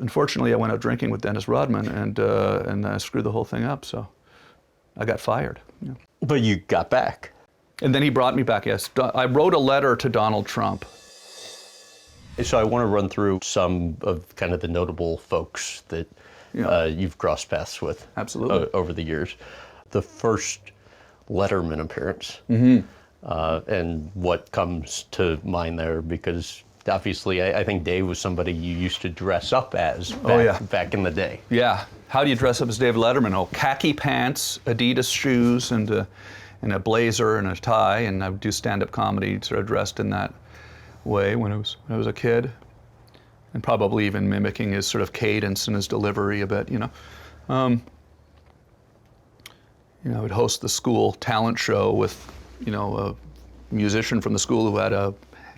unfortunately, I went out drinking with Dennis Rodman and I screwed the whole thing up. So I got fired. Yeah. But you got back. And then he brought me back, yes. I wrote a letter to Donald Trump. So I want to run through some of kind of the notable folks that you've crossed paths with. Absolutely. Over the years. The first Letterman appearance, and what comes to mind there, because obviously I think Dave was somebody you used to dress up as back in the day. Yeah. How do you dress up as David Letterman? Oh, khaki pants, Adidas shoes, and a blazer and a tie, and I would do stand-up comedy sort of dressed in that way when I was a kid, and probably even mimicking his sort of cadence and his delivery a bit, I would host the school talent show with, a musician from the school who had a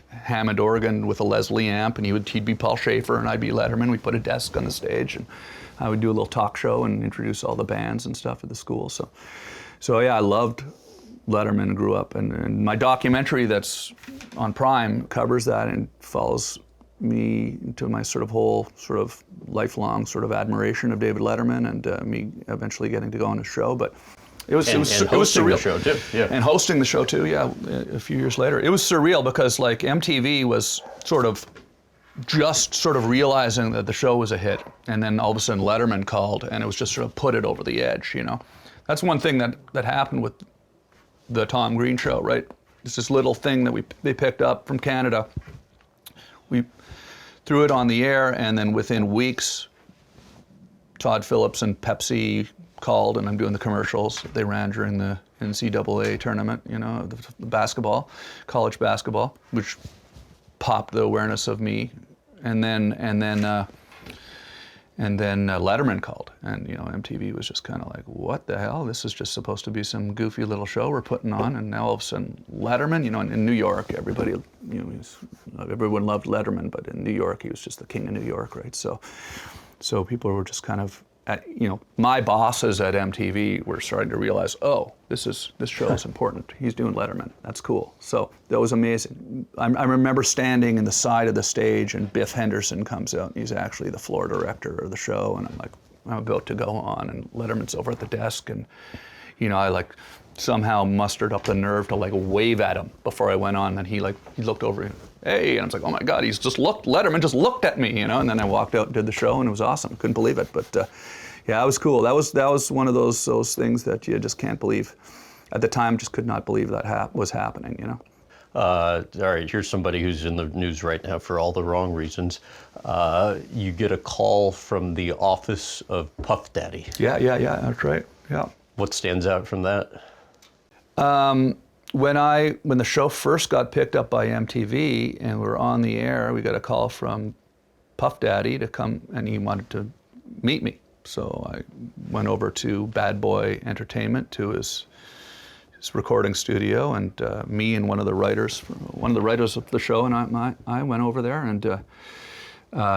Hammond organ with a Leslie amp, and he'd be Paul Schaefer and I'd be Letterman. We'd put a desk on the stage, and I would do a little talk show and introduce all the bands and stuff at the school. So yeah, I loved Letterman and grew up, and my documentary that's on Prime covers that and follows me into my sort of whole sort of lifelong sort of admiration of David Letterman and me eventually getting to go on his show. But it was surreal. The show too. Yeah. And hosting the show too, yeah, a few years later. It was surreal because like MTV was sort of just sort of realizing that the show was a hit, and then all of a sudden Letterman called and it was just sort of put it over the edge, That's one thing that happened with the Tom Green show, right? It's this little thing that they picked up from Canada. We threw it on the air, and then within weeks, Todd Phillips and Pepsi called, and I'm doing the commercials they ran during the NCAA tournament, the basketball, college basketball, which popped the awareness of me, and then Letterman called, and MTV was just kind of like, what the hell? This is just supposed to be some goofy little show we're putting on, and now all of a sudden Letterman, in New York, everybody, everyone loved Letterman, but in New York he was just the king of New York, right? So people were just kind of, my bosses at MTV were starting to realize, oh, this show is important. He's doing Letterman. That's cool. So that was amazing. I remember standing in the side of the stage, and Biff Henderson comes out. He's actually the floor director of the show, and I'm like, I'm about to go on, and Letterman's over at the desk, and I somehow mustered up the nerve to wave at him before I went on, and he looked over. Hey, and I was like, oh my God, Letterman just looked at me, and then I walked out and did the show, and it was awesome. Couldn't believe it, but yeah, it was cool. That was one of those things that you just can't believe. At the time, just could not believe that was happening, All right, here's somebody who's in the news right now for all the wrong reasons. You get a call from the office of Puff Daddy. Yeah, that's right, yeah. What stands out from that? When the show first got picked up by MTV and we were on the air, we got a call from Puff Daddy to come, and he wanted to meet me. So I went over to Bad Boy Entertainment, to his recording studio, and me and one of the writers of the show, and I went over there, and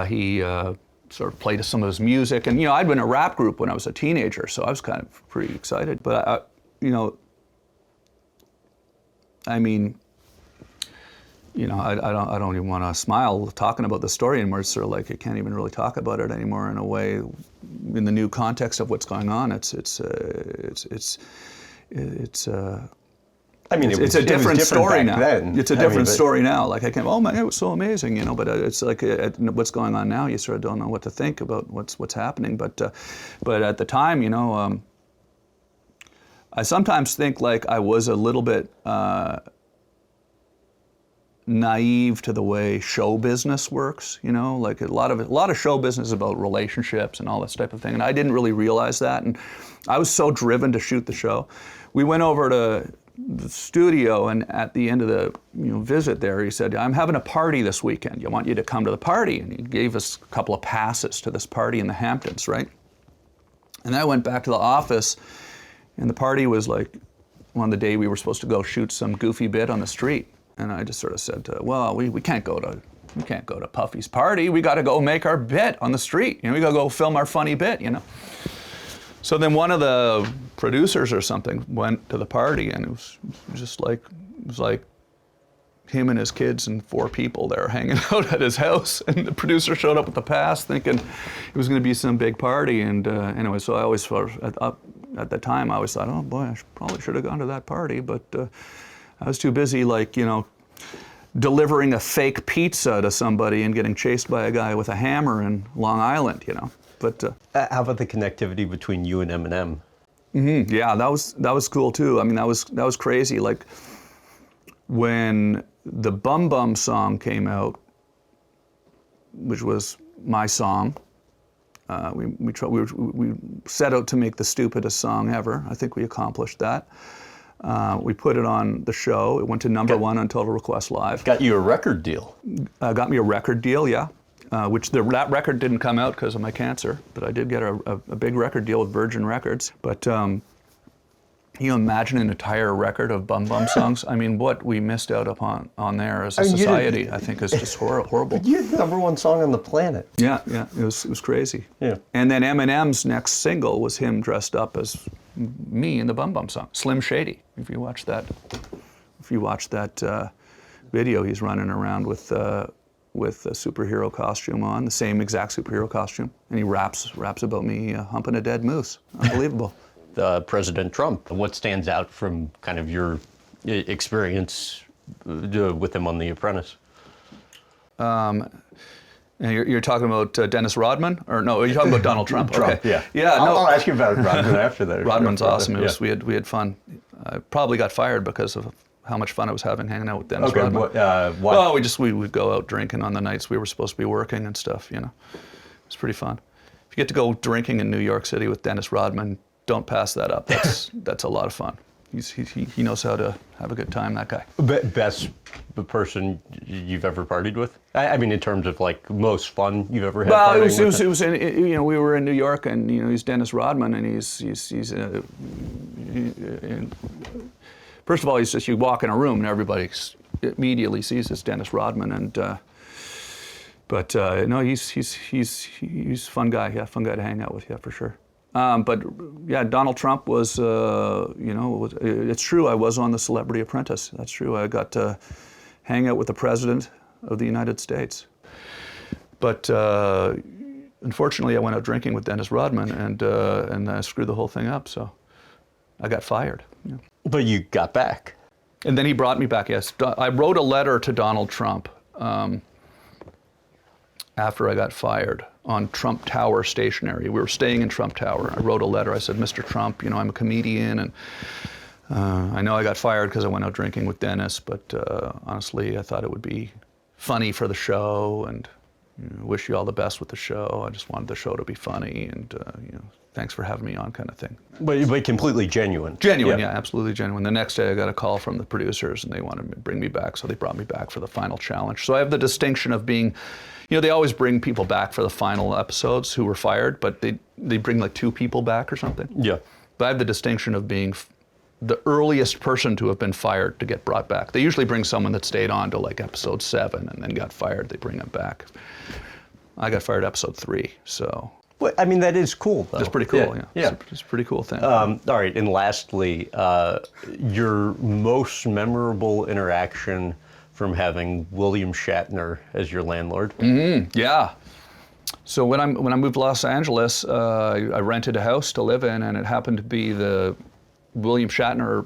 he sort of played some of his music, and I'd been in a rap group when I was a teenager, so I was kind of pretty excited, but I don't even want to smile talking about the story anymore. It's sort of like I can't even really talk about it anymore in a way, in the new context of what's going on. It's a different story now. It's a different story now. Like I can't. Oh my, it was so amazing, But it's like what's going on now. You sort of don't know what to think about what's happening. But at the time, I sometimes think like I was a little bit naive to the way show business works, like a lot of show business is about relationships and all this type of thing, and I didn't really realize that, and I was so driven to shoot the show. We went over to the studio, and at the end of the visit there, he said, I'm having a party this weekend. I want you to come to the party, and he gave us a couple of passes to this party in the Hamptons, right? And I went back to the office, and the party was like on the day we were supposed to go shoot some goofy bit on the street. And I just sort of said, well, we can't go to Puffy's party. We got to go make our bit on the street. We got to go film our funny bit, So then one of the producers or something went to the party, and it was like him and his kids and 4 people there hanging out at his house. And the producer showed up with the pass thinking it was going to be some big party, and anyway, so I always thought, at the time, I always thought, oh boy, probably should have gone to that party, but I was too busy, like, you know, delivering a fake pizza to somebody and getting chased by a guy with a hammer in Long Island, you know. But how about the connectivity between you and Eminem? yeah, that was cool too. I mean, that was crazy. Like when the Bum Bum song came out, which was my song, we set out to make the stupidest song ever. I think we accomplished that. We put it on the show. It went to number one on Total Request Live. Got you a record deal. Got me a record deal, yeah. Which that record didn't come out because of my cancer, but I did get a big record deal with Virgin Records. But you imagine an entire record of Bum Bum songs? I mean, what we missed out upon on there as a society, I think, is just horrible. You had the number one song on the planet. Yeah, it was crazy. Yeah. And then Eminem's next single was him dressed up as me in the Bum Bum song, Slim Shady. If you watch that video, he's running around with a superhero costume on, the same exact superhero costume, and he raps about me humping a dead moose. Unbelievable. President Trump, what stands out from kind of your experience with him on The Apprentice? And you're talking about Dennis Rodman, or no? You're talking about Donald Trump. Trump, okay. Yeah. I'll ask you about Rodman after that. Rodman's awesome. We had fun. I probably got fired because of how much fun I was having hanging out with Dennis Rodman. Why? Well, we would go out drinking on the nights we were supposed to be working and stuff. You know, it's pretty fun. If you get to go drinking in New York City with Dennis Rodman, don't pass that up. That's a lot of fun. He knows how to have a good time. That guy. Best person you've ever partied with? I mean, in terms of like most fun you've ever had. Well, it was you know, we were in New York, and you know, he's Dennis Rodman, and he's first of all, he's just, you walk in a room and everybody immediately sees it's Dennis Rodman, and no, he's a fun guy. Yeah, fun guy to hang out with. Yeah, for sure. But yeah, Donald Trump was, you know, it's true. I was on The Celebrity Apprentice. That's true. I got to hang out with the President of the United States. But unfortunately, I went out drinking with Dennis Rodman, and I screwed the whole thing up. So I got fired. Yeah. But you got back. And then he brought me back, yes. I wrote a letter to Donald Trump after I got fired on Trump Tower stationery. We were staying in Trump Tower. I wrote a letter. I said, Mr. Trump, you know, I'm a comedian, and I know I got fired because I went out drinking with Dennis, but honestly, I thought it would be funny for the show, and you know, wish you all the best with the show. I just wanted the show to be funny, and you know, thanks for having me on, kind of thing. But completely genuine. Genuine, yeah, absolutely genuine. The next day I got a call from the producers, and they wanted to bring me back, so they brought me back for the final challenge. So I have the distinction of being, you know, they always bring people back for the final episodes who were fired, but they bring like 2 people back or something. Yeah. But I have the distinction of being the earliest person to have been fired to get brought back. They usually bring someone that stayed on to like episode 7 and then got fired. They bring them back. I got fired episode 3, so. Well, I mean, that is cool, though. It's pretty cool, yeah. It's a pretty cool thing. All right, and lastly, your most memorable interaction from having William Shatner as your landlord? Yeah. So when I moved to Los Angeles, I rented a house to live in, and it happened to be William Shatner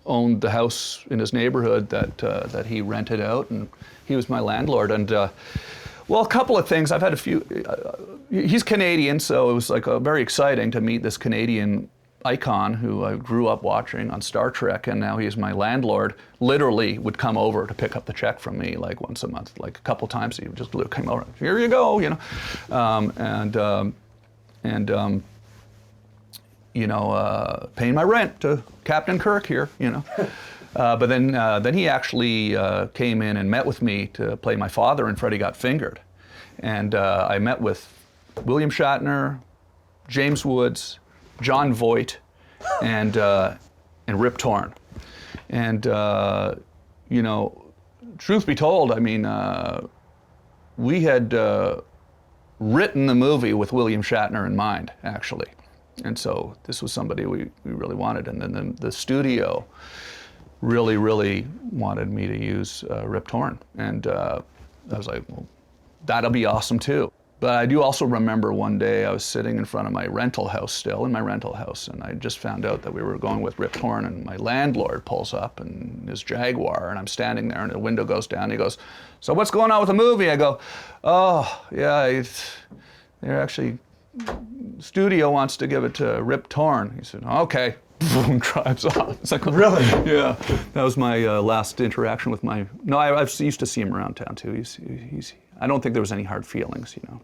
owned the house in his neighborhood that he rented out, and he was my landlord. And well, a couple of things. I've had a few. He's Canadian, so it was like very exciting to meet this Canadian icon who I grew up watching on Star Trek, and now he's my landlord. Literally would come over to pick up the check from me like once a month, like a couple times. He would just come over. Here you go, you know, you know, paying my rent to Captain Kirk here, you know. But then he actually came in and met with me to play my father in Freddy Got Fingered. And I met with William Shatner, James Woods, John Voight, and Rip Torn. And, you know, truth be told, I mean, we had written the movie with William Shatner in mind, actually. And so this was somebody we really wanted. And then the studio really wanted me to use Rip Torn. And I was like, well, that'll be awesome too. But I do also remember one day I was sitting in front of my rental house, still in my rental house, and I just found out that we were going with Rip Torn, and my landlord pulls up in his Jaguar, and I'm standing there, and the window goes down. He goes, "So what's going on with the movie?" I go, "Oh, yeah, they're actually, studio wants to give it to Rip Torn." He said, "Okay." Boom, drives off. It's like, Really? Yeah. That was my last interaction with my. No, I used to see him around town too. He's. I don't think there was any hard feelings, you know.